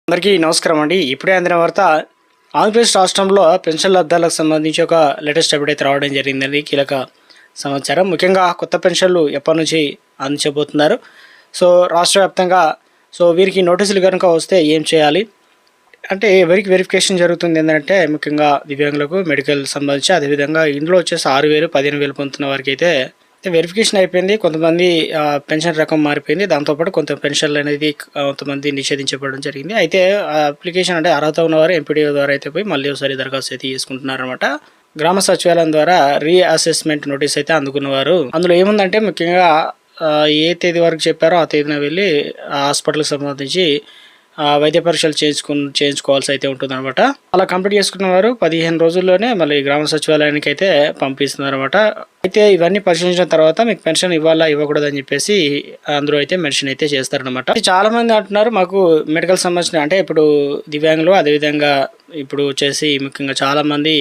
అందరికీ నమస్కారం అండి. ఇప్పుడే అందిన వార్త, ఆంధ్రప్రదేశ్ రాష్ట్రంలో పెన్షన్ లబ్ధాలకు సంబంధించి ఒక లేటెస్ట్ అప్డేట్ అయితే రావడం జరిగిందండి. కీలక సమాచారం. ముఖ్యంగా కొత్త పెన్షన్లు ఎప్పటి నుంచి అందించబోతున్నారు, సో రాష్ట్ర వ్యాప్తంగా వీరికి నోటీసులు కనుక వస్తే ఏం చేయాలి అంటే ఎవరికి వెరిఫికేషన్ జరుగుతుంది ఏంటంటే ముఖ్యంగా దివ్యాంగులకు మెడికల్ సంబంధించి, అదేవిధంగా ఇందులో వచ్చేసి 6,000 15,000 పొందుతున్న వారికి అయితే వెరిఫికేషన్ అయిపోయింది. కొంతమంది పెన్షన్ రకం మారిపోయింది. దాంతోపాటు కొంత పెన్షన్లు అనేది కొంతమంది నిషేధించబడడం జరిగింది. అయితే అప్లికేషన్ అంటే అర్హత ఉన్నవారు ఎంపీడీఓ ద్వారా అయితే పోయి మళ్ళీ ఒకసారి దరఖాస్తు అయితే చేసుకుంటున్నారనమాట. గ్రామ సచివాలయం ద్వారా రీఅసెస్మెంట్ నోటీస్ అయితే అందుకున్నవారు, అందులో ఏముందంటే ముఖ్యంగా ఏ తేదీ వరకు చెప్పారో ఆ తేదీన వెళ్ళి హాస్పిటల్కి సంబంధించి వైద్య పరీక్షలు చేయించుకోవాల్సి అయితే ఉంటుందన్నమాట. అలా కంప్లీట్ చేసుకున్న వారు 15 రోజుల్లోనే మళ్ళీ గ్రామ సచివాలయానికి అయితే పంపిస్తున్నారన్నమాట. అయితే ఇవన్నీ పరిశీలించిన తర్వాత మీకు పెన్షన్ ఇవ్వాలా ఇవ్వకూడదు అని చెప్పేసి అందరూ అయితే మెన్షన్ అయితే చేస్తారనమాట. చాలా మంది అంటున్నారు మాకు మెడికల్ సంబంధించిన, అంటే ఇప్పుడు దివ్యాంగులు అదేవిధంగా ఇప్పుడు వచ్చేసి ముఖ్యంగా చాలా మంది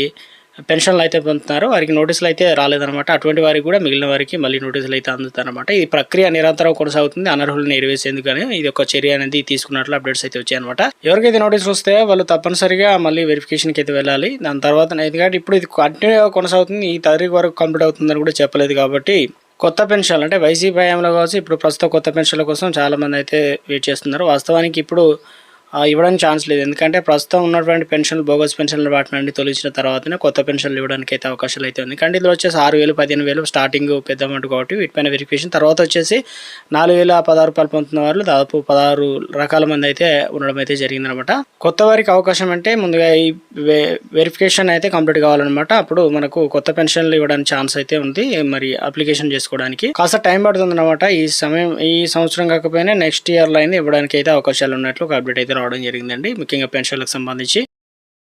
పెన్షన్లు అయితే పొందుతున్నారు, వారికి నోటీసులు అయితే రాలేదనమాట. అటువంటి వారికి కూడా మిగిలిన వారికి మళ్ళీ నోటీసులు అయితే అందుతారనమాట. ఈ ప్రక్రియ నిరంతరం కొనసాగుతుంది. అనర్హులను నెరవేర్చేందుకని ఇది ఒక చర్య అనేది తీసుకున్నట్లు అప్డేట్స్ అయితే వచ్చాయన్నమాట. ఎవరికైతే నోటీసులు వస్తే వాళ్ళు తప్పనిసరిగా మళ్ళీ వెరిఫికేషన్కి అయితే వెళ్ళాలి. దాని తర్వాత ఎందుకంటే ఇప్పుడు ఇది కంటిన్యూగా కొనసాగుతుంది, ఈ తారీఖు వరకు కంప్లీట్ అవుతుందని కూడా చెప్పలేదు. కాబట్టి కొత్త పెన్షన్లు అంటే వైసీపీ హయాంలో కావచ్చు, ఇప్పుడు ప్రస్తుతం కొత్త పెన్షన్ల కోసం చాలామంది అయితే వెయిట్ చేస్తున్నారు. వాస్తవానికి ఇప్పుడు ఇవ్వడానికి ఛాన్స్ లేదు. ఎందుకంటే ప్రస్తుతం ఉన్నటువంటి పెన్షన్లు బోగస్ పెన్షన్లు వాటిని తొలగించిన తర్వాతనే కొత్త పెన్షన్లు ఇవ్వడానికి అయితే అవకాశాలు అయితే ఉంది. కానీ ఇందులో వచ్చేసి 6,000 15,000 స్టార్టింగ్ పెద్ద అమౌంట్ కాబట్టి వీటిపైన వెరిఫికేషన్ తర్వాత వచ్చేసి 4,016 రూపాయలు పొందుతున్న వాళ్ళు దాదాపు 16 రకాల మంది అయితే ఉండడం అయితే జరిగిందనమాట. కొత్త వారికి అవకాశం అంటే ముందుగా ఈ వెరిఫికేషన్ అయితే కంప్లీట్ కావాలన్నమాట. అప్పుడు మనకు కొత్త పెన్షన్లు ఇవ్వడానికి ఛాన్స్ అయితే ఉంది. మరి అప్లికేషన్ చేసుకోవడానికి కాస్త టైం పడుతుంది అనమాట. ఈ సంవత్సరం కాకపోయినా నెక్స్ట్ ఇయర్లో అయినా ఇవ్వడానికి అయితే అవకాశాలు ఉన్నట్లు ఒక అప్డేట్ అయితే రావడం జరిగిందండి. ముఖ్యంగా పెన్షన్లకు సంబంధించి